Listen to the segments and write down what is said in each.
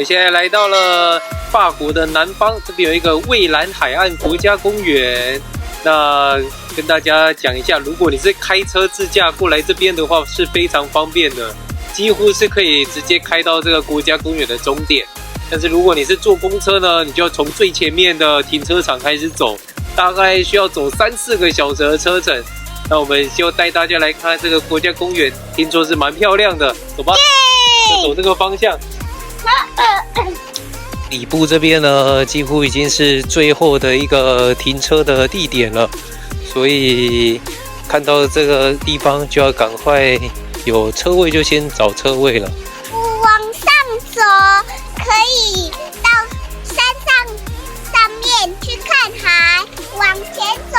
们现在来到了法国的南方，这边有一个蔚蓝海岸国家公园。那跟大家讲一下，如果你是开车自驾过来这边的话，是非常方便的，几乎是可以直接开到这个国家公园的终点。但是如果你是坐公车呢，你就要从最前面的停车场开始走，大概需要走3-4个小时的车程。那我们就带大家来看这个国家公园，听说是蛮漂亮的，走吧，就走这个方向。底部这边呢，几乎已经是最后的一个停车的地点了，所以看到这个地方就要赶快有车位就先找车位了。往上走可以到山上面去看海，往前走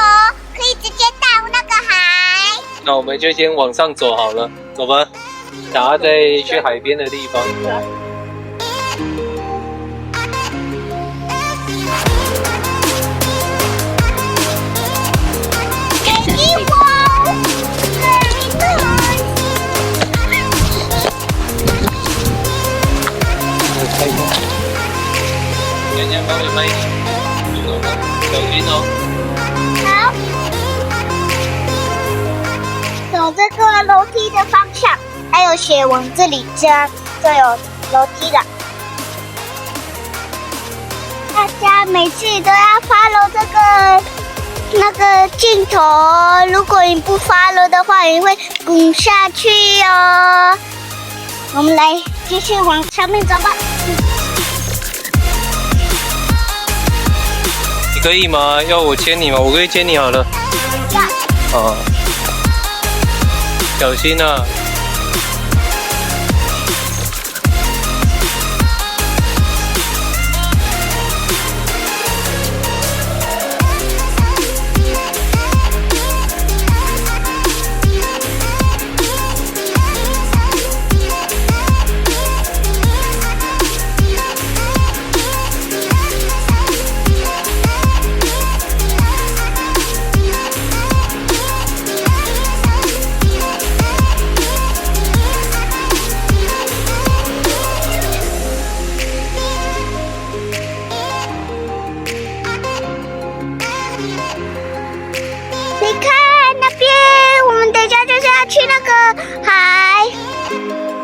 可以直接到那个海。那我们就先往上走好了，走吧，然后再去海边的地方。娘娘帮你慢一点，小心哦。好，走这个楼梯的方向，还有写往这里家就有楼梯了。大家每次都要 follow 这个那个镜头，如果你不 follow 的话，你会滚下去哦。我们来继续往上面走吧。你可以吗？要我牵你吗？我可以牵你好了。啊，小心啊！去那个海，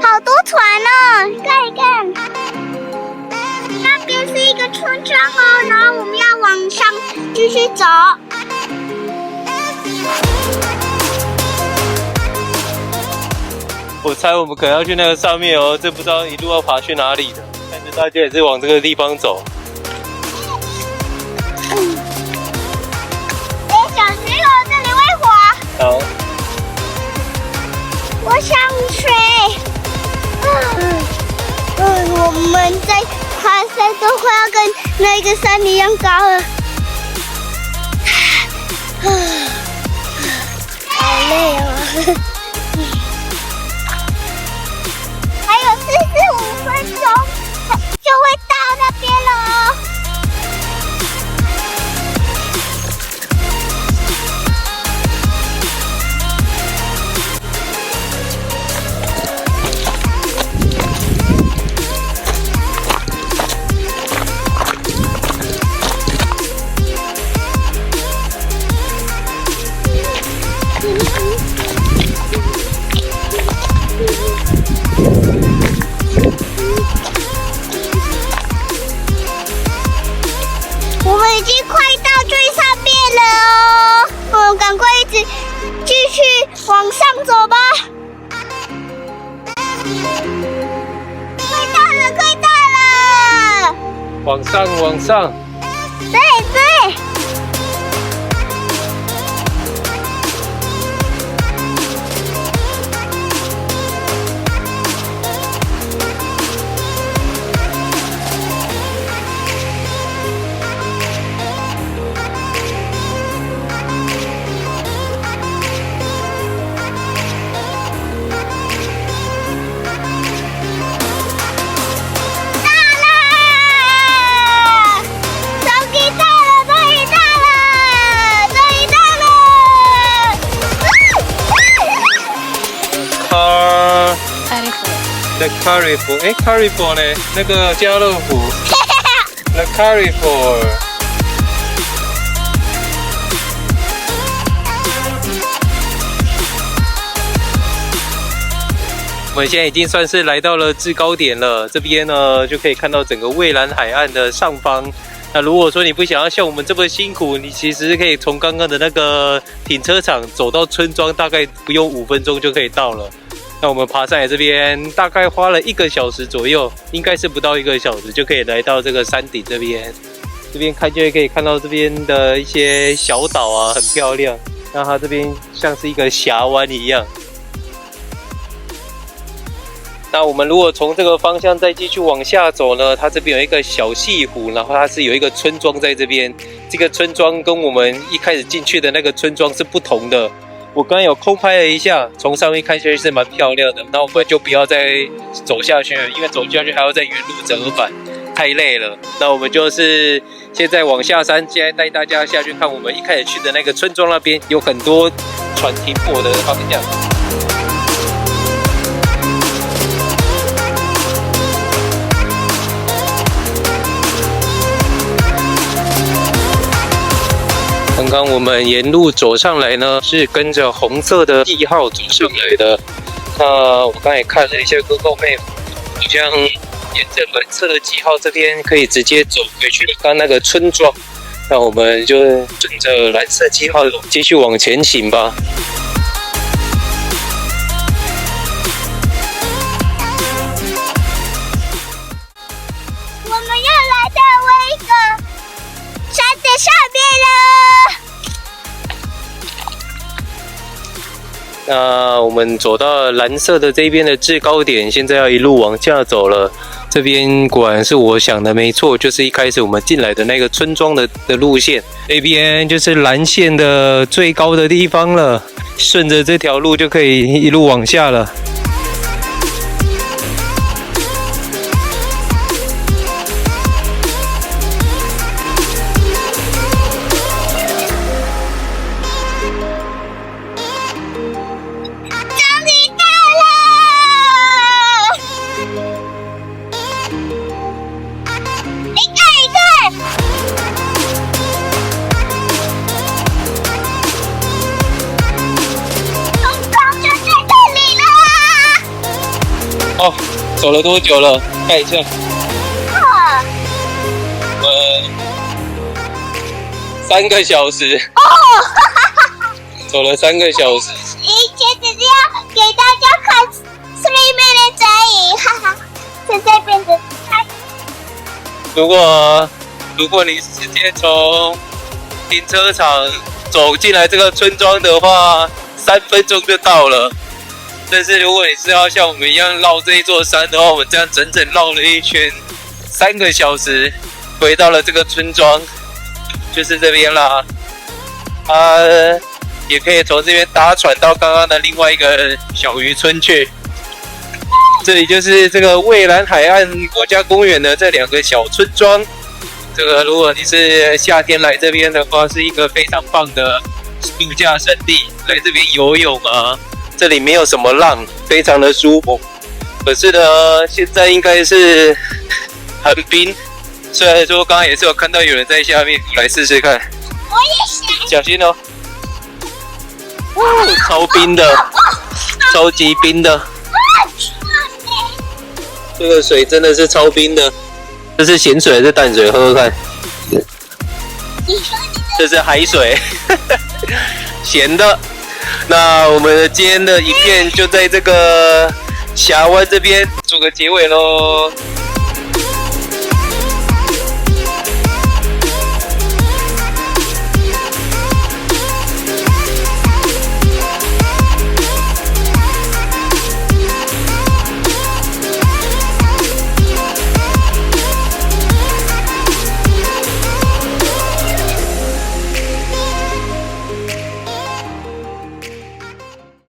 好多船哦，看一看。那边是一个村庄哦，然后我们要往上继续走。我猜我们可能要去那个上面哦，这不知道一路要爬去哪里的。看着大家也是往这个地方走。小石头这里会滑。好。我想水。我们在爬山都快要跟那个山一样高了。好累哦。还有45分钟就会到那边了哦。我们已经快到最上面了哦，我们赶快一直继续往上走吧。快到了，快到了！往上，往上。对对。终于到 The Carrefour， 哎 ，Carrefour 呢？那个家乐福。The Carrefour。我们现在已经算是来到了制高点了，这边呢就可以看到整个蔚蓝海岸的上方。那如果说你不想要像我们这么辛苦，你其实可以从刚刚的那个停车场走到村庄，大概不用5分钟就可以到了。那我们爬上来这边大概花了1个小时左右，应该是不到1个小时就可以来到这个山顶这边。这边看就可以看到这边的一些小岛啊，很漂亮。那它这边像是一个峡湾一样。那我们如果从这个方向再继续往下走呢，它这边有一个小溪湖，然后它是有一个村庄在这边。这个村庄跟我们一开始进去的那个村庄是不同的。我刚刚有空拍了一下，从上面看下去是蛮漂亮的。那我们就不要再走下去了，因为走下去还要再原路折返，太累了。那我们就是现在往下山，现在带大家下去看我们一开始去的那个村庄那边，有很多船停泊的方向。刚刚我们沿路走上来呢，是跟着红色的记号走上来的。那我刚才看了一下 Google Map， 好像沿着蓝色的记号这边可以直接走回去刚刚那个村庄。那我们就顺着蓝色记号继续往前行吧。我们要来到一个山的上面了。那我们走到蓝色的这边的制高点，现在要一路往下走了。这边果然是我想的没错，就是一开始我们进来的那个村庄的路线。这边就是蓝线的最高的地方了，顺着这条路就可以一路往下了。哦，走了多久了？看一下。3个小时。哦，走了3个小时。以前只是要给大家看3 minutes 而已，哈哈，现在变成3。如果你直接从停车场走进来这个村庄的话，3分钟就到了。但是如果你是要像我们一样绕这一座山的话，我们这样整整绕了一圈，3个小时，回到了这个村庄，就是这边啦。也可以从这边搭船到刚刚的另外一个小渔村去。这里就是这个蔚蓝海岸国家公园的这2个小村庄。这个如果你是夏天来这边的话，是一个非常棒的度假胜地，来这边游泳啊。这里没有什么浪，非常的舒服。可是呢，现在应该是很冰。虽然说刚刚也是有看到有人在下面，我来试试看。我也想。小心哦！超冰的，超级冰的。这个水真的是超冰的。这是咸水还是淡水？喝喝看。这是海水，咸的。那我们今天的影片就在这个峡湾这边做个结尾咯。